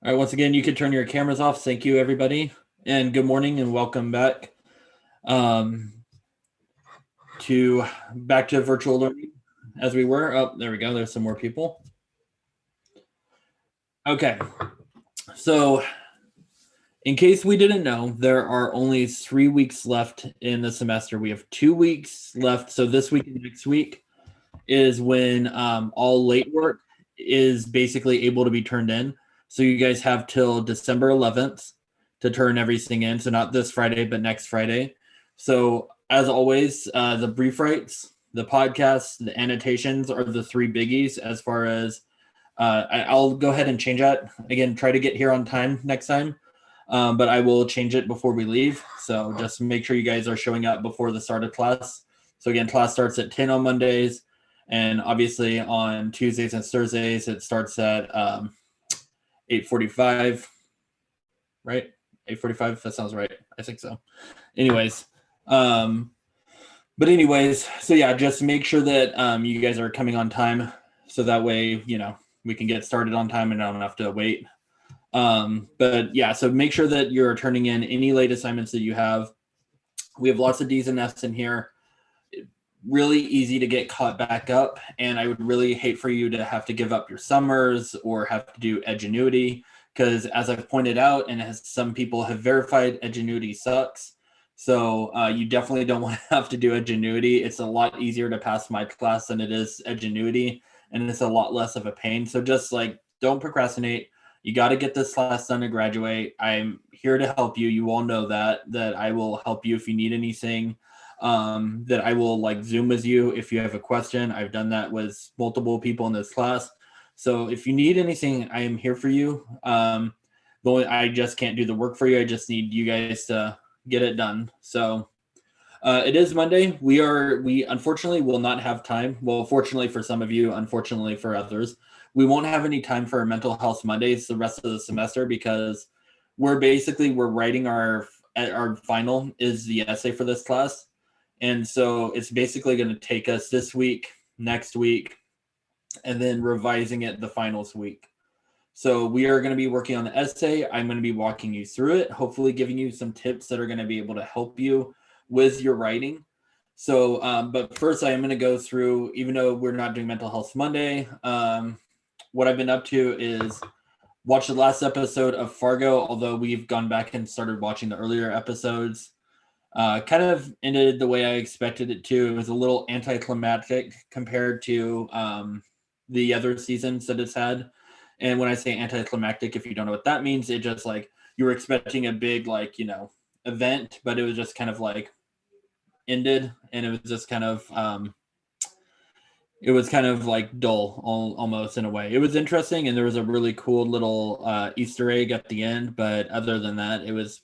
All right, once again, you can turn your cameras off. Thank you, everybody. And good morning and welcome back um, to virtual learning as we were. Oh, there we go. There's some more people. Okay. So, in case we didn't know, there are only 3 weeks left in the semester. We have 2 weeks left. So, this week and next week is when all late work is basically able to be turned in. So, you guys have till December 11th to turn everything in. So not this Friday, but next Friday. So as always, the brief writes, the podcasts, the annotations are the three biggies as far as I'll go ahead and change that. Again, try to get here on time next time. But I will change it before we leave. So just make sure you guys are showing up before the start of class. So again, class starts at 10 on Mondays. And obviously on Tuesdays and Thursdays, it starts at 8:45, right? 8:45. That sounds right. I think so. Anyways, but anyways, so yeah, just make sure that you guys are coming on time, so that way we can get started on time and I don't have to wait. But yeah, so make sure that you're turning in any late assignments that you have. We have lots of D's and F's in here. Really easy to get caught back up, and I would really hate for you to have to give up your summers or have to do Edgenuity, because as I've pointed out and as some people have verified, Edgenuity sucks. So you definitely don't want to have to do Edgenuity. It's a lot easier to pass my class than it is Edgenuity, and it's a lot less of a pain. So just like, don't procrastinate. You got to get this class done to graduate. I'm here to help you. You all know that I will help you if you need anything. That I will like Zoom with you if you have a question. I've done that with multiple people in this class. So if you need anything, I am here for you. I just can't do the work for you. I just need you guys to get it done. So it is Monday. We unfortunately will not have time. Well, fortunately for some of you, unfortunately for others, we won't have any time for mental health Mondays the rest of the semester, because we're writing our final is the essay for this class. And so it's basically going to take us this week, next week, and then revising it the finals week. So we are going to be working on the essay. I'm going to be walking you through it, hopefully giving you some tips that are going to be able to help you with your writing. So, but first I am going to go through, even though we're not doing Mental Health Monday, what I've been up to is watch the last episode of Fargo, although we've gone back and started watching the earlier episodes. Kind of ended the way I expected it to. It was a little anticlimactic compared to the other seasons that it's had. And when I say anticlimactic, if you don't know what that means, it just like you were expecting a big event, but it was just kind of like ended, and it was just kind of like dull almost in a way. It was interesting, and there was a really cool little Easter egg at the end, but other than that, it was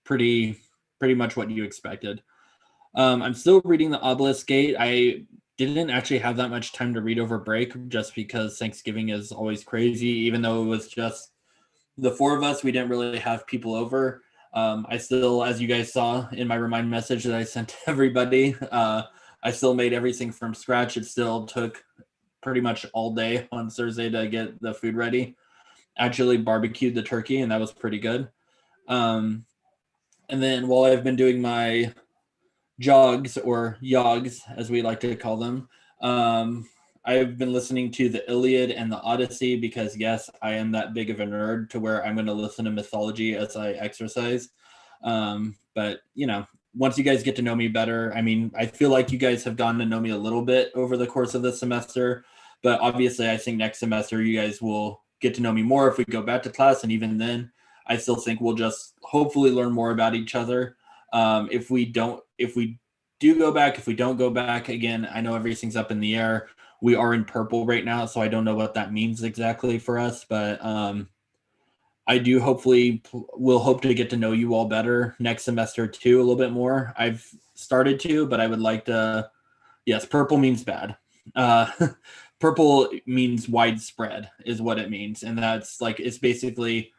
pretty much what you expected. I'm still reading The Obelisk Gate. I didn't actually have that much time to read over break, just because Thanksgiving is always crazy. Even though it was just the four of us, we didn't really have people over. I still, as you guys saw in my remind message that I sent to everybody, I still made everything from scratch. It still took pretty much all day on Thursday to get the food ready. Actually barbecued the turkey, and that was pretty good. And then while I've been doing my jogs, or yogs as we like to call them, I've been listening to the Iliad and the Odyssey, because yes, I am that big of a nerd to where I'm going to listen to mythology as I exercise. But once you guys get to know me better, I mean, I feel like you guys have gotten to know me a little bit over the course of this semester, but obviously I think next semester you guys will get to know me more if we go back to class. And even then, I still think we'll just hopefully learn more about each other. If we do go back, if we don't go back, again, I know everything's up in the air. We are in purple right now, so I don't know what that means exactly for us, but I do will hope to get to know you all better next semester too, a little bit more. I've started to, but I would like to. Yes, purple means bad. Purple means widespread is what it means, and that's like, it's basically,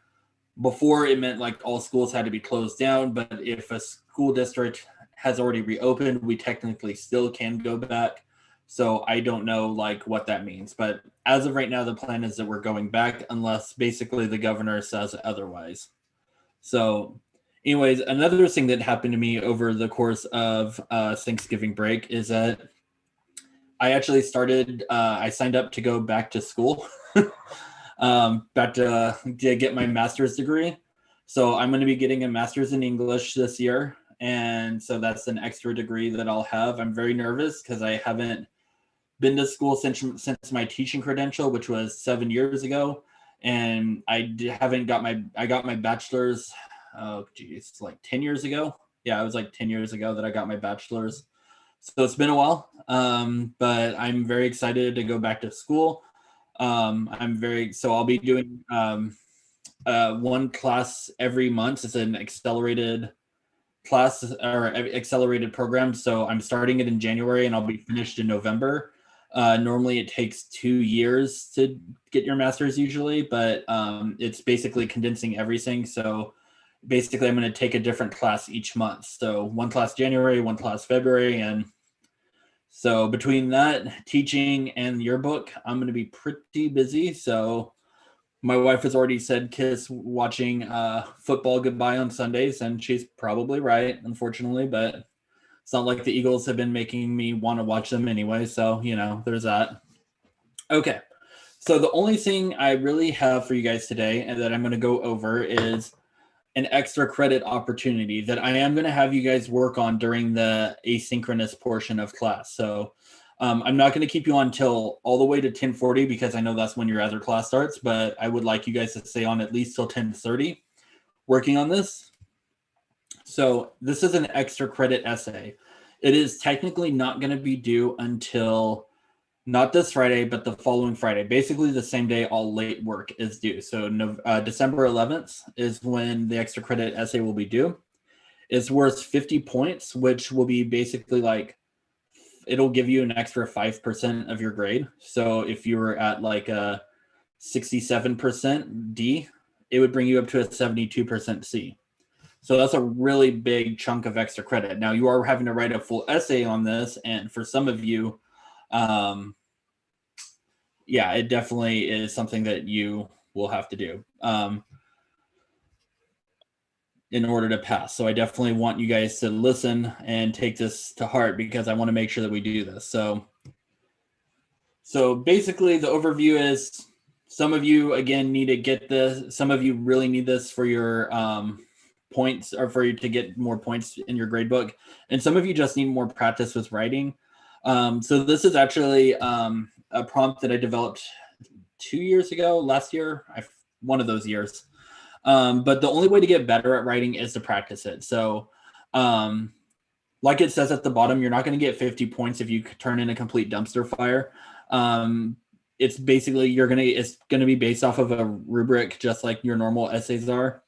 before it meant like all schools had to be closed down, but if a school district has already reopened, we technically still can go back. So I don't know like what that means, but as of right now, the plan is that we're going back unless basically the governor says otherwise. So, anyways, another thing that happened to me over the course of Thanksgiving break is that I actually I signed up to go back to school, back to get my master's degree. So I'm going to be getting a master's in English this year. And so that's an extra degree that I'll have. I'm very nervous because I haven't been to school since my teaching credential, which was 7 years ago. And haven't got I got my bachelor's, oh geez, like 10 years ago. Yeah, it was like 10 years ago that I got my bachelor's. So it's been a while, but I'm very excited to go back to school. So I'll be doing one class every month. It's an accelerated class or accelerated program. So I'm starting it in January and I'll be finished in November. Normally it takes 2 years to get your master's usually, but it's basically condensing everything. So basically I'm going to take a different class each month. So one class January, one class February. And so between that teaching and your book, I'm going to be pretty busy. So my wife has already said kiss watching football goodbye on Sundays, and she's probably right, unfortunately, but it's not like the Eagles have been making me want to watch them anyway. So, there's that. Okay. So the only thing I really have for you guys today and that I'm going to go over is an extra credit opportunity that I am going to have you guys work on during the asynchronous portion of class. So I'm not going to keep you on till all the way to 10:40 because I know that's when your other class starts, but I would like you guys to stay on at least till 10:30 working on this. So this is an extra credit essay. It is technically not going to be due until not this Friday, but the following Friday, basically the same day all late work is due. So December 11th is when the extra credit essay will be due. It's worth 50 points, which will be basically like, it'll give you an extra 5% of your grade. So if you were at like a 67% D, it would bring you up to a 72% C. So that's a really big chunk of extra credit. Now you are having to write a full essay on this. And for some of you, yeah, it definitely is something that you will have to do in order to pass. So I definitely want you guys to listen and take this to heart because I want to make sure that we do this. So basically the overview is some of you, again, need to get this. Some of you really need this for your points or for you to get more points in your grade book. And some of you just need more practice with writing. So this is actually a prompt that I developed 2 years ago, last year, one of those years. But the only way to get better at writing is to practice it. So like it says at the bottom, you're not going to get 50 points if you turn in a complete dumpster fire. It's basically it's going to be based off of a rubric, just like your normal essays are.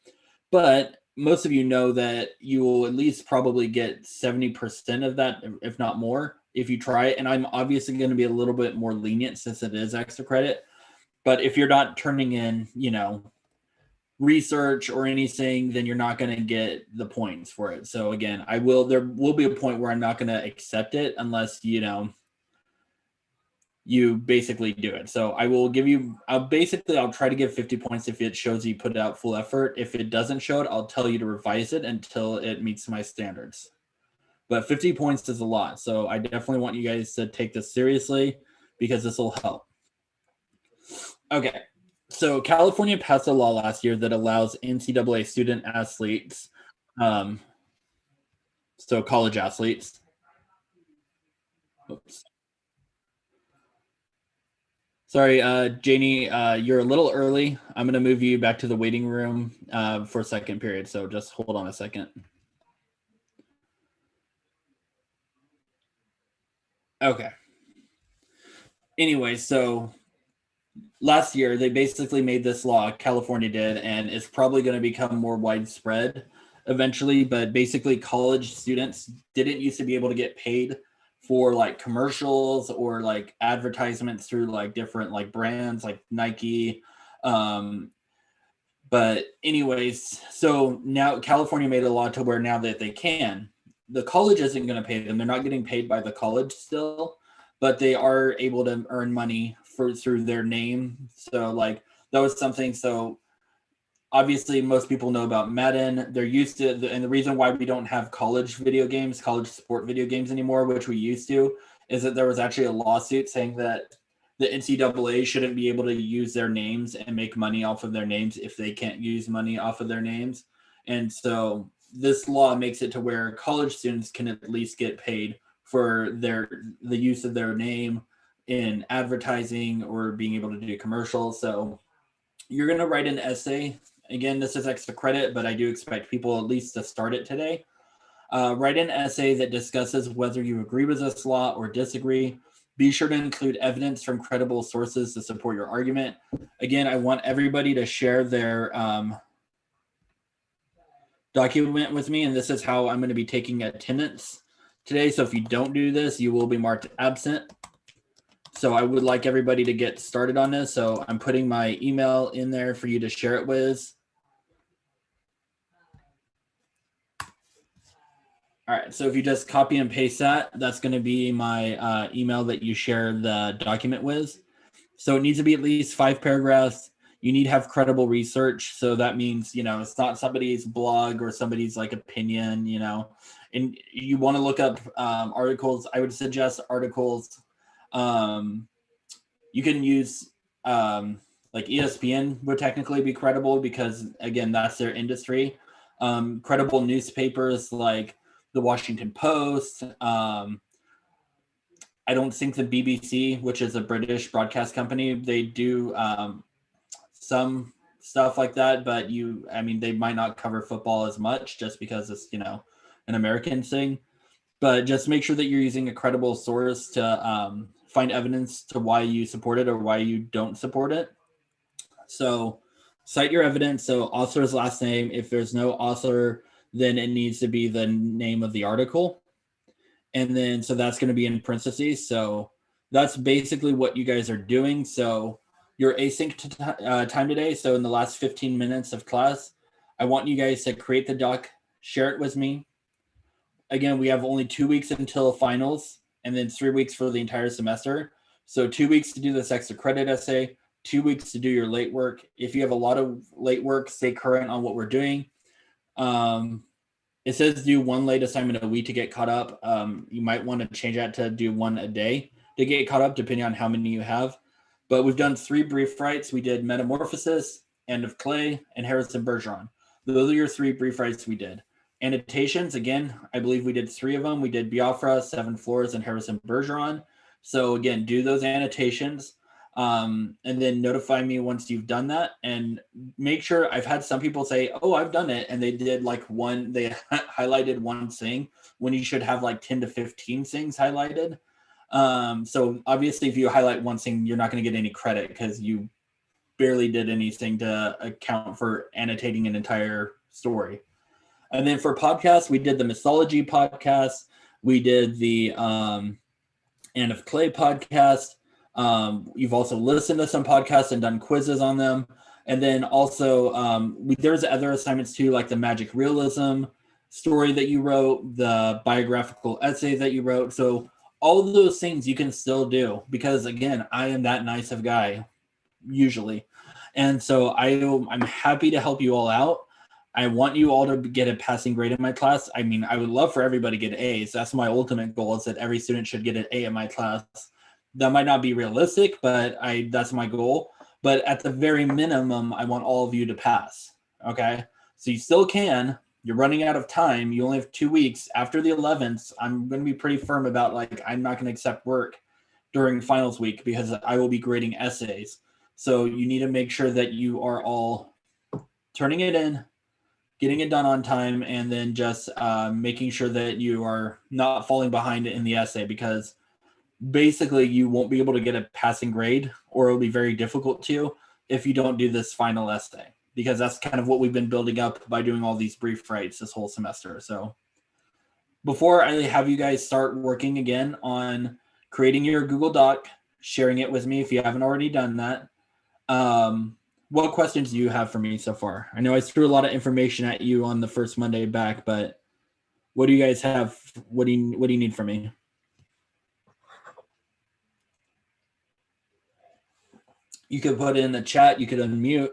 But most of you know that you will at least probably get 70% of that, if not more, if you try it. And I'm obviously going to be a little bit more lenient since it is extra credit. But if you're not turning in, research or anything, then you're not going to get the points for it. So again, there will be a point where I'm not going to accept it unless, you basically do it. So I'll try to give 50 points if it shows you put out full effort. If it doesn't show it, I'll tell you to revise it until it meets my standards. But 50 points is a lot. So I definitely want you guys to take this seriously because this will help. Okay. So California passed a law last year that allows NCAA student athletes, so college athletes. Oops. Sorry, Janie, you're a little early. I'm going to move you back to the waiting room for second period. So just hold on a second. Okay. Anyway, so last year they basically made this law, California did, and it's probably going to become more widespread eventually. But basically, college students didn't used to be able to get paid for like commercials or like advertisements through like different like brands like Nike. But anyways, so now California made a law to where now that they can, the college isn't going to pay them. They're not getting paid by the college still, but they are able to earn money through their name. So like that was something. So obviously most people know about Madden. They're used to, and the reason why we don't have college video games, college sport video games anymore, which we used to, is that there was actually a lawsuit saying that the NCAA shouldn't be able to use their names and make money off of their names if they can't use money off of their names. And so this law makes it to where college students can at least get paid for the use of their name in advertising or being able to do commercials. So you're going to write an essay. Again, this is extra credit, but I do expect people at least to start it today. Write an essay that discusses whether you agree with this law or disagree. Be sure to include evidence from credible sources to support your argument. Again, I want everybody to share their document with me, and this is how I'm going to be taking attendance today. So if you don't do this, you will be marked absent. So I would like everybody to get started on this. So I'm putting my email in there for you to share it with. All right, so if you just copy and paste that, that's going to be my email that you share the document with. So it needs to be at least 5 paragraphs. You need to have credible research. So that means, it's not somebody's blog or somebody's like opinion, and you want to look up articles. I would suggest articles. You can use like ESPN would technically be credible because, again, that's their industry. Credible newspapers like the Washington Post. I don't think the BBC, which is a British broadcast company, they do some stuff like that, but they might not cover football as much just because it's, an American thing. But just make sure that you're using a credible source to find evidence to why you support it or why you don't support it. So cite your evidence. So author's last name. If there's no author, then it needs to be the name of the article. And then, so that's going to be in parentheses. So that's basically what you guys are doing. So your async time today. So in the last 15 minutes of class, I want you guys to create the doc, share it with me. Again, we have only 2 weeks until finals and then 3 weeks for the entire semester. So 2 weeks to do this extra credit essay, 2 weeks to do your late work. If you have a lot of late work, stay current on what we're doing. It says do 1 late assignment a week to get caught up. You might want to change that to do 1 a day to get caught up, depending on how many you have. But we've done 3 brief writes. We did Metamorphosis, End of Clay, and Harrison Bergeron. Those are your 3 brief writes we did. Annotations, again, I believe we did 3 of them. We did Biafra, 7 Floors, and Harrison Bergeron. So again, do those annotations. And then notify me once you've done that, and make sure. I've had some people say, oh, I've done it, and they did like they highlighted 1 thing when you should have like 10 to 15 things highlighted. So obviously if you highlight 1 thing, you're not going to get any credit because you barely did anything to account for annotating an entire story. And then for podcasts, we did the mythology podcast, we did the End of Clay podcast. You've also listened to some podcasts and done quizzes on them. And then also there's other assignments too, like the magic realism story that you wrote, the biographical essay that you wrote. So all of those things you can still do because, again, I am that nice of a guy usually. And so I'm happy to help you all out. I want you all to get a passing grade in my class. I would love for everybody to get A's. That's my ultimate goal, is that every student should get an A in my class. That might not be realistic, but that's my goal. But at the very minimum, I want all of you to pass. Okay. So you still can. You're running out of time. You only have 2 weeks. After the 11th, I'm going to be pretty firm about I'm not going to accept work during finals week because I will be grading essays. So you need to make sure that you are all turning it in, getting it done on time, and then just making sure that you are not falling behind in the essay, because basically you won't be able to get a passing grade, or it'll be very difficult to if you don't do this final essay, because that's kind of what we've been building up by doing all these brief writes this whole semester. So before I have you guys start working again on creating your Google Doc, sharing it with me if you haven't already done that, what questions do you have for me so far? I know I threw a lot of information at you on the first Monday back, but what do you guys have? What do you need from me? You could put in the chat. You could unmute.